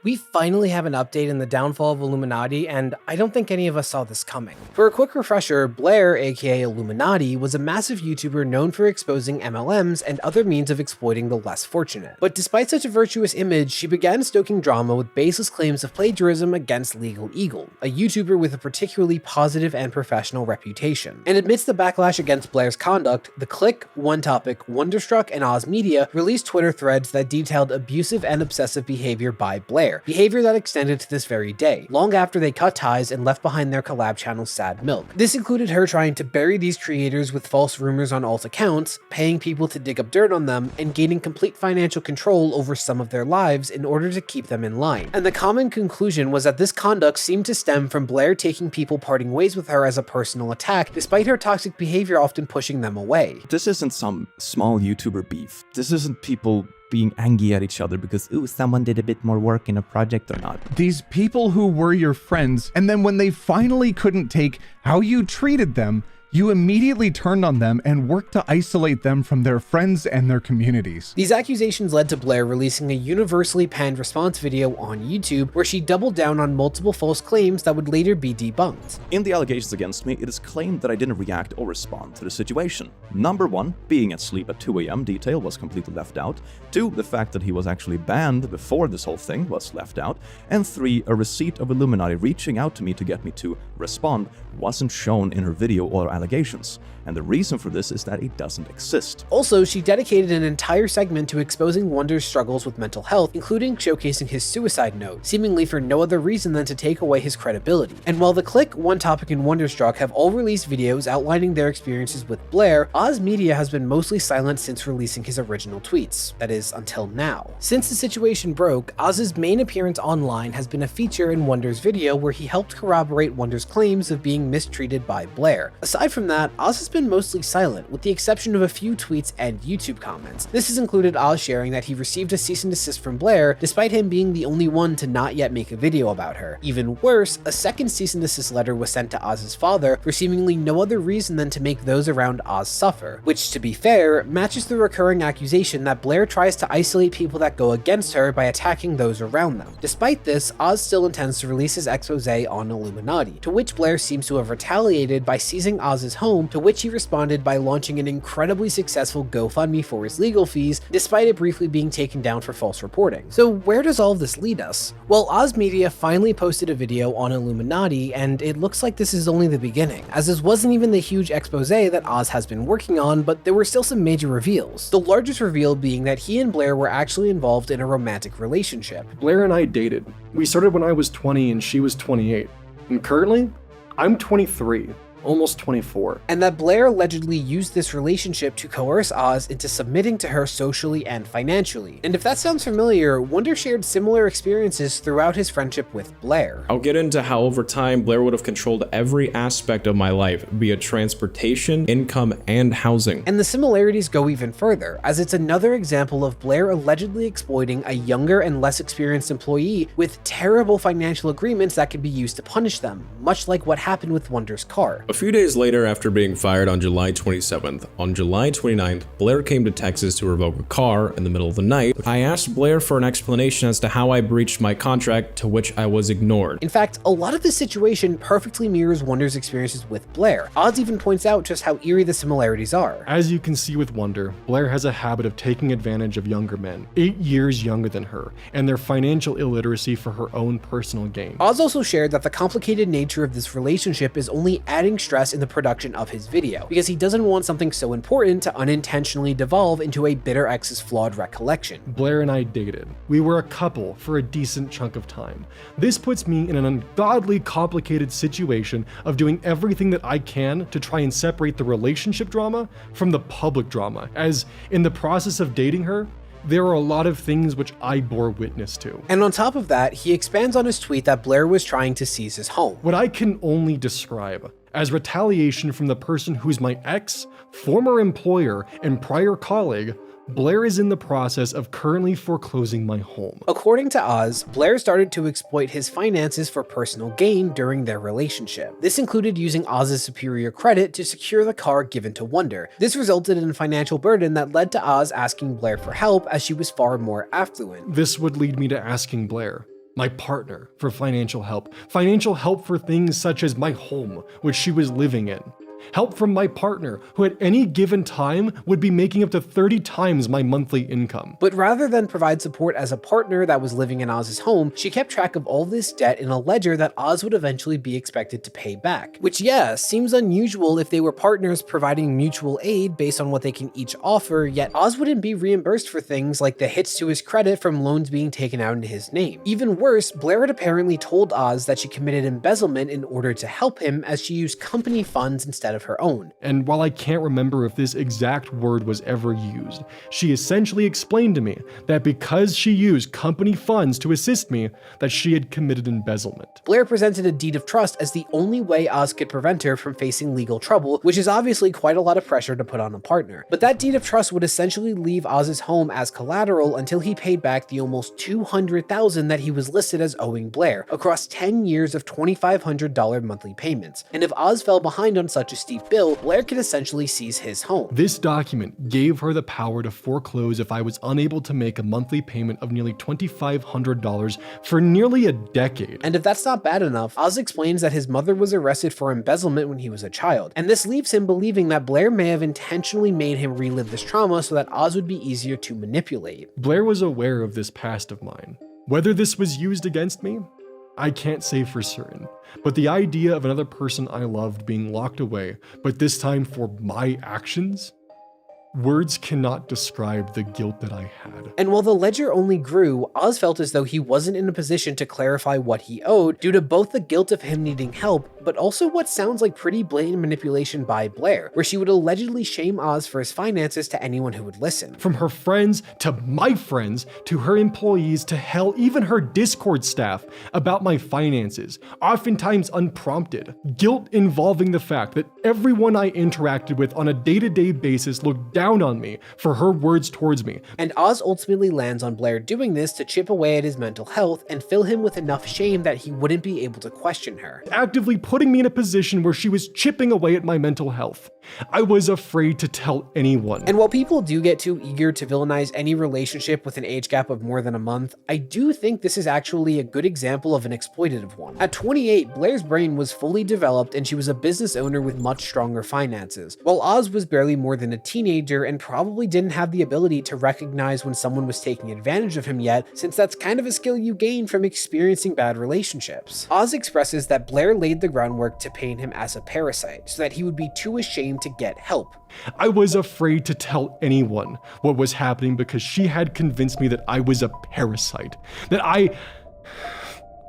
We finally have an update in the downfall of Illuminati, and I don't think any of us saw this coming. For a quick refresher, Blair, aka Illuminati, was a massive YouTuber known for exposing MLMs and other means of exploiting the less fortunate. But despite such a virtuous image, she began stoking drama with baseless claims of plagiarism against Legal Eagle, a YouTuber with a particularly positive and professional reputation. And amidst the backlash against Blair's conduct, The Click, One Topic, Wonderstruck, and Oz Media released Twitter threads that detailed abusive and obsessive behavior by Blair, behavior that extended to this very day, long after they cut ties and left behind their collab channel Sad Milk. This included her trying to bury these creators with false rumors on alt accounts, paying people to dig up dirt on them, and gaining complete financial control over some of their lives in order to keep them in line. And the common conclusion was that this conduct seemed to stem from Blair taking people parting ways with her as a personal attack, despite her toxic behavior often pushing them away. This isn't some small YouTuber beef. This isn't people being angry at each other because, ooh, someone did a bit more work in a project or not. These people who were your friends, and then when they finally couldn't take how you treated them, you immediately turned on them and worked to isolate them from their friends and their communities. These accusations led to Blair releasing a universally panned response video on YouTube where she doubled down on multiple false claims that would later be debunked. In the allegations against me, it is claimed that I didn't react or respond to the situation. Number 1, being asleep at 2 AM detail was completely left out. 2, the fact that he was actually banned before this whole thing was left out. And 3, a receipt of Illuminati reaching out to me to get me to respond wasn't shown in her video or allegations, and the reason for this is that it doesn't exist. Also, she dedicated an entire segment to exposing Wonder's struggles with mental health, including showcasing his suicide note, seemingly for no other reason than to take away his credibility. And while The Click, One Topic, and Wonderstruck have all released videos outlining their experiences with Blair, Oz Media has been mostly silent since releasing his original tweets, that is, until now. Since the situation broke, Oz's main appearance online has been a feature in Wonder's video where he helped corroborate Wonder's claims of being mistreated by Blair. Aside from that, Oz has been mostly silent, with the exception of a few tweets and YouTube comments. This has included Oz sharing that he received a cease and desist from Blair, despite him being the only one to not yet make a video about her. Even worse, a second cease and desist letter was sent to Oz's father for seemingly no other reason than to make those around Oz suffer, which, to be fair, matches the recurring accusation that Blair tries to isolate people that go against her by attacking those around them. Despite this, Oz still intends to release his expose on Illuminati, to which Blair seems to have retaliated by seizing Oz's home, to which he responded by launching an incredibly successful GoFundMe for his legal fees, despite it briefly being taken down for false reporting. So where does all of this lead us? Well, Oz Media finally posted a video on Illuminati, and it looks like this is only the beginning, as this wasn't even the huge expose that Oz has been working on, but there were still some major reveals. The largest reveal being that he and Blair were actually involved in a romantic relationship. Blair and I dated. We started when I was 20 and she was 28. And currently, I'm 23. Almost 24. And that Blair allegedly used this relationship to coerce Oz into submitting to her socially and financially. And if that sounds familiar, Wonder shared similar experiences throughout his friendship with Blair. I'll get into how over time Blair would have controlled every aspect of my life, be it transportation, income, and housing. And the similarities go even further, as it's another example of Blair allegedly exploiting a younger and less experienced employee with terrible financial agreements that can be used to punish them, much like what happened with Wonder's car. A few days later, after being fired on July 27th, on July 29th, Blair came to Texas to revoke a car in the middle of the night. I asked Blair for an explanation as to how I breached my contract, to which I was ignored. In fact, a lot of this situation perfectly mirrors Wonder's experiences with Blair. Oz even points out just how eerie the similarities are. As you can see with Wonder, Blair has a habit of taking advantage of younger men, 8 years younger than her, and their financial illiteracy for her own personal gain. Oz also shared that the complicated nature of this relationship is only adding stress in the production of his video, because he doesn't want something so important to unintentionally devolve into a bitter ex's flawed recollection. Blair and I dated. We were a couple for a decent chunk of time. This puts me in an ungodly complicated situation of doing everything that I can to try and separate the relationship drama from the public drama, as in the process of dating her, there are a lot of things which I bore witness to. And on top of that, he expands on his tweet that Blair was trying to seize his home. What I can only describe as retaliation from the person who's my ex, former employer, and prior colleague, Blair is in the process of currently foreclosing my home. According to Oz, Blair started to exploit his finances for personal gain during their relationship. This included using Oz's superior credit to secure the car given to Wonder. This resulted in a financial burden that led to Oz asking Blair for help as she was far more affluent. This would lead me to asking Blair, my partner, for financial help for things such as my home, which she was living in. Help from my partner, who at any given time would be making up to 30 times my monthly income. But rather than provide support as a partner that was living in Oz's home, she kept track of all this debt in a ledger that Oz would eventually be expected to pay back. Which, yeah, seems unusual if they were partners providing mutual aid based on what they can each offer, yet Oz wouldn't be reimbursed for things like the hits to his credit from loans being taken out in his name. Even worse, Blair had apparently told Oz that she committed embezzlement in order to help him, as she used company funds instead of her own. And while I can't remember if this exact word was ever used, she essentially explained to me that because she used company funds to assist me, that she had committed embezzlement. Blair presented a deed of trust as the only way Oz could prevent her from facing legal trouble, which is obviously quite a lot of pressure to put on a partner. But that deed of trust would essentially leave Oz's home as collateral until he paid back the almost $200,000 that he was listed as owing Blair, across 10 years of $2,500 monthly payments. And if Oz fell behind on such a steep bill, Blair could essentially seize his home. This document gave her the power to foreclose if I was unable to make a monthly payment of nearly $2,500 for nearly a decade. And if that's not bad enough, Oz explains that his mother was arrested for embezzlement when he was a child, and this leaves him believing that Blair may have intentionally made him relive this trauma so that Oz would be easier to manipulate. Blair was aware of this past of mine. Whether this was used against me, I can't say for certain, but the idea of another person I loved being locked away, but this time for my actions? Words cannot describe the guilt that I had. And while the ledger only grew, Oz felt as though he wasn't in a position to clarify what he owed due to both the guilt of him needing help, but also what sounds like pretty blatant manipulation by Blair, where she would allegedly shame Oz for his finances to anyone who would listen. From her friends, to my friends, to her employees, to hell, even her Discord staff, about my finances, oftentimes unprompted. Guilt involving the fact that everyone I interacted with on a day-to-day basis looked down on me for her words towards me. And Oz ultimately lands on Blair doing this to chip away at his mental health and fill him with enough shame that he wouldn't be able to question her. Actively putting me in a position where she was chipping away at my mental health. I was afraid to tell anyone. And while people do get too eager to villainize any relationship with an age gap of more than a month, I do think this is actually a good example of an exploitative one. At 28, Blair's brain was fully developed and she was a business owner with much stronger finances, while Oz was barely more than a teenager and probably didn't have the ability to recognize when someone was taking advantage of him yet, since that's kind of a skill you gain from experiencing bad relationships. Oz expresses that Blair laid the groundwork to paint him as a parasite, so that he would be too ashamed to get help. I was afraid to tell anyone what was happening because she had convinced me that I was a parasite, that I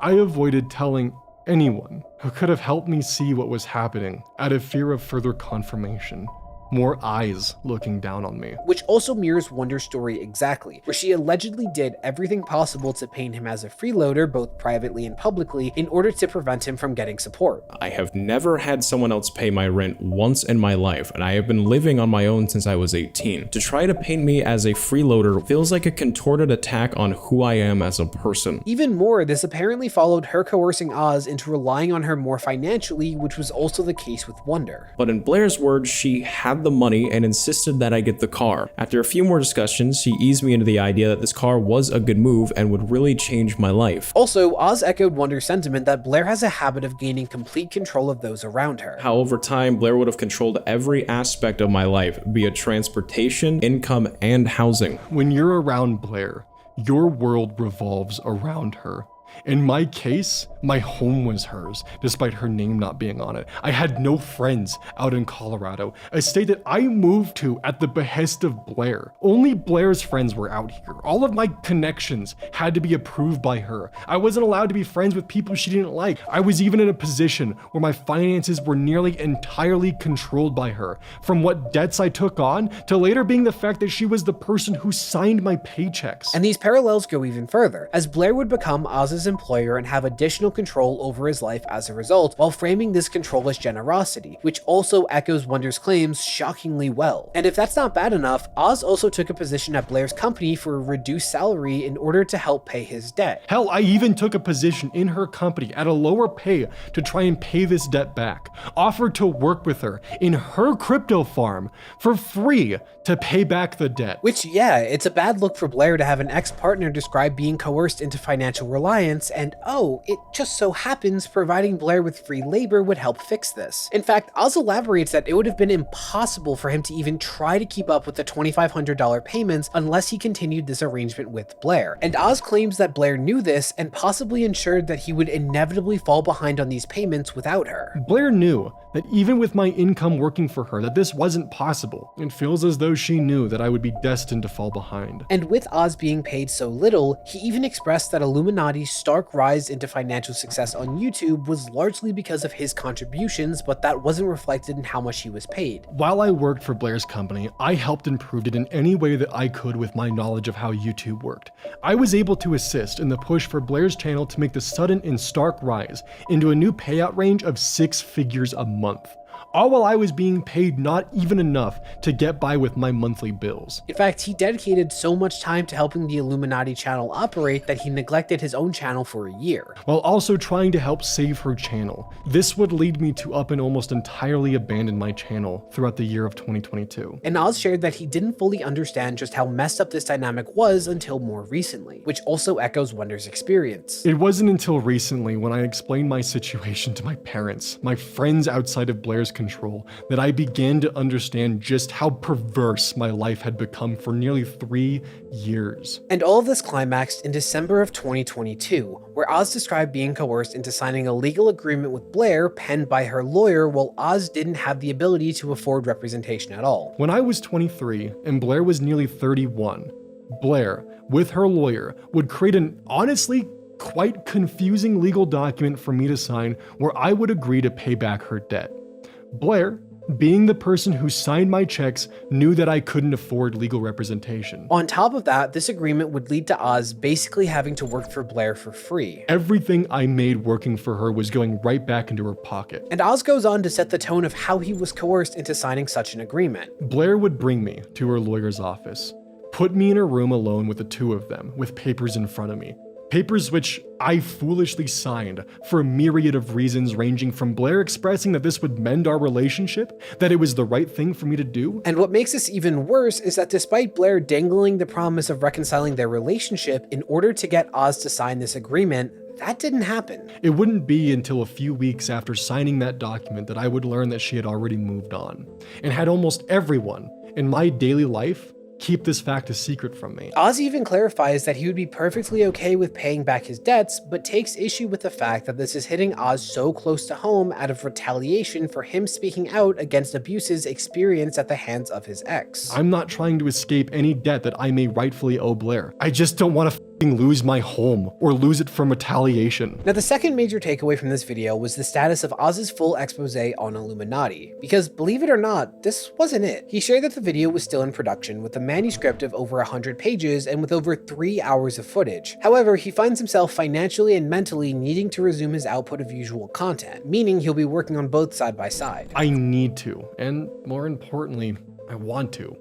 avoided telling anyone who could have helped me see what was happening out of fear of further confirmation. More eyes looking down on me. Which also mirrors Wonder's story exactly, where she allegedly did everything possible to paint him as a freeloader both privately and publicly in order to prevent him from getting support. I have never had someone else pay my rent once in my life, and I have been living on my own since I was 18. To try to paint me as a freeloader feels like a contorted attack on who I am as a person. Even more, this apparently followed her coercing Oz into relying on her more financially, which was also the case with Wonder. But in Blair's words, she had the money and insisted that I get the car. After a few more discussions, she eased me into the idea that this car was a good move and would really change my life. Also, Oz echoed Wonder's sentiment that Blair has a habit of gaining complete control of those around her. How over time, Blair would have controlled every aspect of my life, be it transportation, income, and housing. When you're around Blair, your world revolves around her. In my case, my home was hers, despite her name not being on it. I had no friends out in Colorado, a state that I moved to at the behest of Blair. Only Blair's friends were out here. All of my connections had to be approved by her. I wasn't allowed to be friends with people she didn't like. I was even in a position where my finances were nearly entirely controlled by her, from what debts I took on to later being the fact that she was the person who signed my paychecks. And these parallels go even further, as Blair would become Oz's employer and have additional control over his life as a result, while framing this control as generosity, which also echoes Wonder's claims shockingly well. And if that's not bad enough, Oz also took a position at Blair's company for a reduced salary in order to help pay his debt. Hell, I even took a position in her company at a lower pay to try and pay this debt back. Offered to work with her in her crypto farm for free to pay back the debt. Which, yeah, it's a bad look for Blair to have an ex-partner describe being coerced into financial reliance clients, and oh, it just so happens providing Blair with free labor would help fix this. In fact, Oz elaborates that it would have been impossible for him to even try to keep up with the $2,500 payments unless he continued this arrangement with Blair. And Oz claims that Blair knew this and possibly ensured that he would inevitably fall behind on these payments without her. Blair knew that even with my income working for her, that this wasn't possible. It feels as though she knew that I would be destined to fall behind. And with Oz being paid so little, he even expressed that Illuminati's stark rise into financial success on YouTube was largely because of his contributions, but that wasn't reflected in how much he was paid. While I worked for Blair's company, I helped improve it in any way that I could with my knowledge of how YouTube worked. I was able to assist in the push for Blair's channel to make the sudden and stark rise into a new payout range of 6 figures a month. All while I was being paid not even enough to get by with my monthly bills. In fact, he dedicated so much time to helping the Illuminati channel operate that he neglected his own channel for a year. While also trying to help save her channel. This would lead me to up and almost entirely abandon my channel throughout the year of 2022. And Oz shared that he didn't fully understand just how messed up this dynamic was until more recently, which also echoes Wonder's experience. It wasn't until recently when I explained my situation to my parents, my friends outside of Blair's control, that I began to understand just how perverse my life had become for nearly 3 years. And all of this climaxed in December of 2022, where Oz described being coerced into signing a legal agreement with Blair penned by her lawyer while Oz didn't have the ability to afford representation at all. When I was 23 and Blair was nearly 31, Blair, with her lawyer, would create an honestly quite confusing legal document for me to sign where I would agree to pay back her debt. Blair, being the person who signed my checks, knew that I couldn't afford legal representation. On top of that, this agreement would lead to Oz basically having to work for Blair for free. Everything I made working for her was going right back into her pocket. And Oz goes on to set the tone of how he was coerced into signing such an agreement. Blair would bring me to her lawyer's office, put me in a room alone with the two of them, with papers in front of me. Papers which I foolishly signed for a myriad of reasons, ranging from Blair expressing that this would mend our relationship, that it was the right thing for me to do. And what makes this even worse is that despite Blair dangling the promise of reconciling their relationship in order to get Oz to sign this agreement, that didn't happen. It wouldn't be until a few weeks after signing that document that I would learn that she had already moved on, and had almost everyone in my daily life keep this fact a secret from me. Oz even clarifies that he would be perfectly okay with paying back his debts, but takes issue with the fact that this is hitting Oz so close to home out of retaliation for him speaking out against abuses experienced at the hands of his ex. I'm not trying to escape any debt that I may rightfully owe Blair. I just don't want to lose my home or lose it from retaliation. Now, the second major takeaway from this video was the status of Oz's full expose on Illuminati, because believe it or not, this wasn't it. He shared that the video was still in production with a manuscript of over 100 pages and with over 3 hours of footage. However, he finds himself financially and mentally needing to resume his output of usual content, meaning he'll be working on both side by side. I need to, and more importantly, I want to,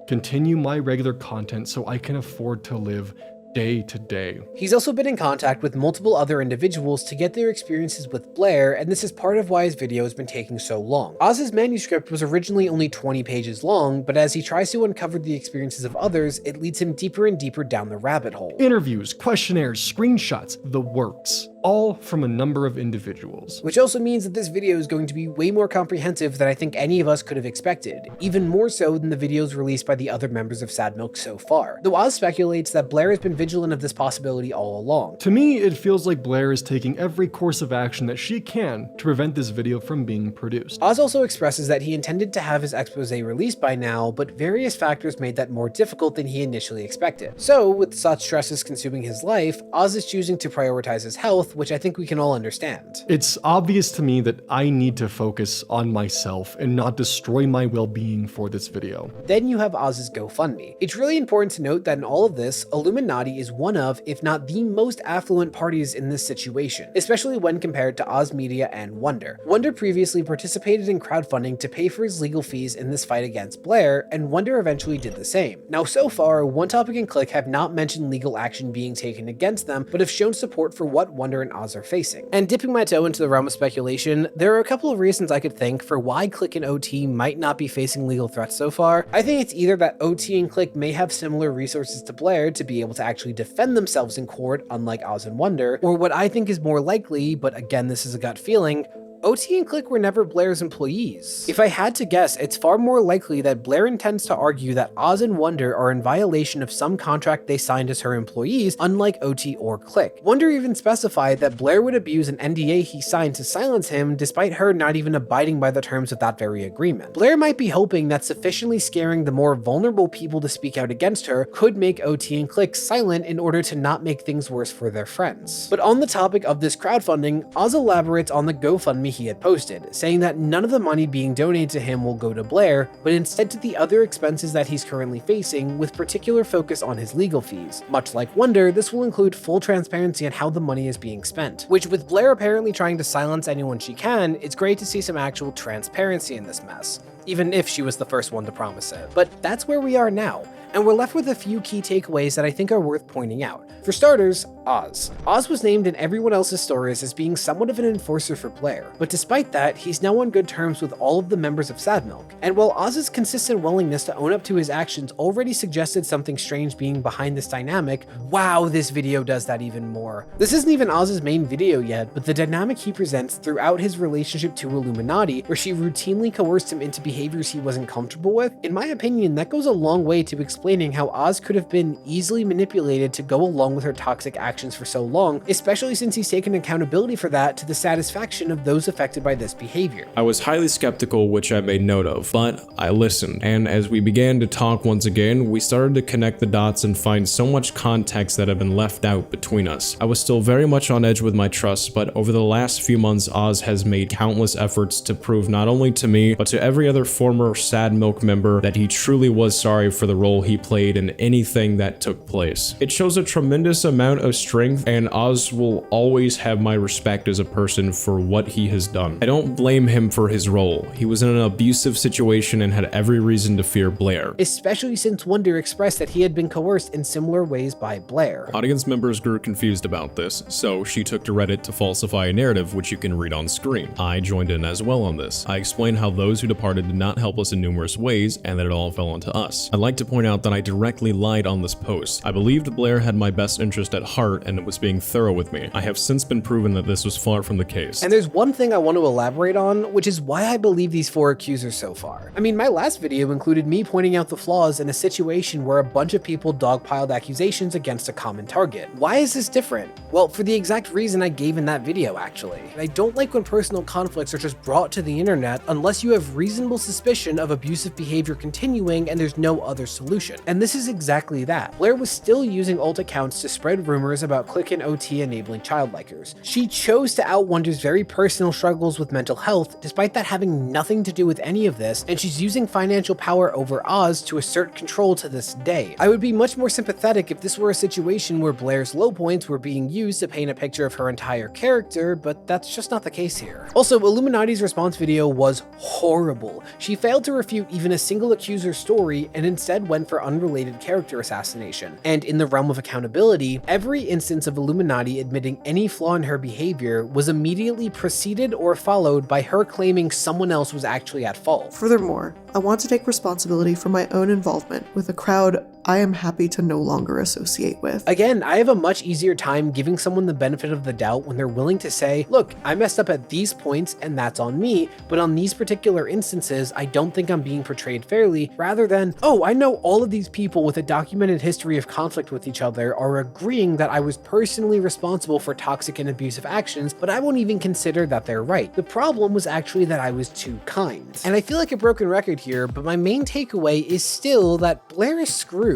continue my regular content so I can afford to live day to day. He's also been in contact with multiple other individuals to get their experiences with Blair, and this is part of why his video has been taking so long. Oz's manuscript was originally only 20 pages long, but as he tries to uncover the experiences of others, it leads him deeper and deeper down the rabbit hole. Interviews, questionnaires, screenshots, the works. All from a number of individuals. Which also means that this video is going to be way more comprehensive than I think any of us could have expected, even more so than the videos released by the other members of Sad Milk so far. Though Oz speculates that Blair has been vigilant of this possibility all along. To me, it feels like Blair is taking every course of action that she can to prevent this video from being produced. Oz also expresses that he intended to have his expose released by now, but various factors made that more difficult than he initially expected. So, with such stresses consuming his life, Oz is choosing to prioritize his health, which I think we can all understand. It's obvious to me that I need to focus on myself and not destroy my well-being for this video. Then you have Oz's GoFundMe. It's really important to note that in all of this, Illuminati is one of, if not the most affluent parties in this situation, especially when compared to Oz Media and Wonder. Wonder previously participated in crowdfunding to pay for his legal fees in this fight against Blair, and Wonder eventually did the same. Now, so far, One Topic and Click have not mentioned legal action being taken against them, but have shown support for what Wonder Wonder and Oz are facing. And dipping my toe into the realm of speculation, there are a couple of reasons I could think for why Click and OT might not be facing legal threats so far. I think it's either that OT and Click may have similar resources to Blair to be able to actually defend themselves in court, unlike Oz and Wonder, or what I think is more likely, but again this is a gut feeling, OT and Click were never Blair's employees. If I had to guess, it's far more likely that Blair intends to argue that Oz and Wonder are in violation of some contract they signed as her employees, unlike OT or Click. Wonder even specified that Blair would abuse an NDA he signed to silence him, despite her not even abiding by the terms of that very agreement. Blair might be hoping that sufficiently scaring the more vulnerable people to speak out against her could make OT and Click silent in order to not make things worse for their friends. But on the topic of this crowdfunding, Oz elaborates on the GoFundMe he had posted, saying that none of the money being donated to him will go to Blair, but instead to the other expenses that he's currently facing, with particular focus on his legal fees. Much like Wonder, this will include full transparency on how the money is being spent, which with Blair apparently trying to silence anyone she can, it's great to see some actual transparency in this mess, even if she was the first one to promise it. But that's where we are now, and we're left with a few key takeaways that I think are worth pointing out. For starters, Oz. Oz was named in everyone else's stories as being somewhat of an enforcer for Blair, but despite that, he's now on good terms with all of the members of Sadmilk. And while Oz's consistent willingness to own up to his actions already suggested something strange being behind this dynamic, wow, this video does that even more. This isn't even Oz's main video yet, but the dynamic he presents throughout his relationship to Illuminaughtii, where she routinely coerced him into behaviors he wasn't comfortable with, in my opinion, that goes a long way to explaining how Oz could have been easily manipulated to go along with her toxic actions for so long, especially since he's taken accountability for that to the satisfaction of those affected by this behavior. I was highly skeptical, which I made note of, but I listened, and as we began to talk once again, we started to connect the dots and find so much context that had been left out between us. I was still very much on edge with my trust, but over the last few months, Oz has made countless efforts to prove not only to me, but to every other former Sadmilk member that he truly was sorry for the role he played in anything that took place. It shows a tremendous amount of strength, and Oz will always have my respect as a person for what he has done. I don't blame him for his role. He was in an abusive situation and had every reason to fear Blair. Especially since Wonder expressed that he had been coerced in similar ways by Blair. Audience members grew confused about this, so she took to Reddit to falsify a narrative which you can read on screen. I joined in as well on this. I explained how those who departed did not help us in numerous ways and that it all fell onto us. I'd like to point out that I directly lied on this post. I believed Blair had my best interest at heart and was being thorough with me. I have since been proven that this was far from the case. And there's one thing I want to elaborate on, which is why I believe these 4 accusers so far. I mean, my last video included me pointing out the flaws in a situation where a bunch of people dogpiled accusations against a common target. Why is this different? Well, for the exact reason I gave in that video, actually. I don't like when personal conflicts are just brought to the internet unless you have reasonable suspicion of abusive behavior continuing and there's no other solution. And this is exactly that. Blair was still using alt accounts to spread rumors about Click and OT enabling child likers. She chose to out Wonder's very personal struggles with mental health, despite that having nothing to do with any of this, and she's using financial power over Oz to assert control to this day. I would be much more sympathetic if this were a situation where Blair's low points were being used to paint a picture of her entire character, but that's just not the case here. Also, Illuminauti's response video was horrible. She failed to refute even a single accuser's story and instead went for unrelated character assassination. And in the realm of accountability, every instance of Illuminaughtii admitting any flaw in her behavior was immediately preceded or followed by her claiming someone else was actually at fault. Furthermore, I want to take responsibility for my own involvement with a crowd I am happy to no longer associate with. Again, I have a much easier time giving someone the benefit of the doubt when they're willing to say, look, I messed up at these points and that's on me, but on these particular instances, I don't think I'm being portrayed fairly, rather than, oh, I know all of these people with a documented history of conflict with each other are agreeing that I was personally responsible for toxic and abusive actions, but I won't even consider that they're right. The problem was actually that I was too kind. And I feel like a broken record here, but my main takeaway is still that Blair is screwed.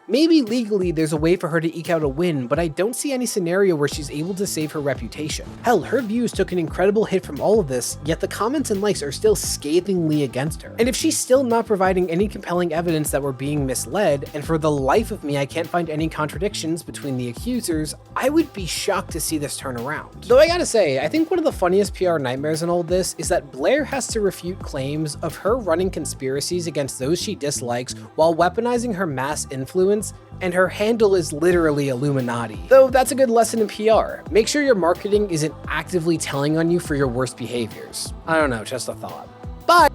Maybe legally there's a way for her to eke out a win, but I don't see any scenario where she's able to save her reputation. Hell, her views took an incredible hit from all of this, yet the comments and likes are still scathingly against her. And if she's still not providing any compelling evidence that we're being misled, and for the life of me I can't find any contradictions between the accusers, I would be shocked to see this turn around. Though I gotta say, I think one of the funniest PR nightmares in all this is that Blair has to refute claims of her running conspiracies against those she dislikes while weaponizing her mass influence and her handle is literally Illuminati. Though that's a good lesson in PR. Make sure your marketing isn't actively telling on you for your worst behaviors. I don't know, just a thought. Bye!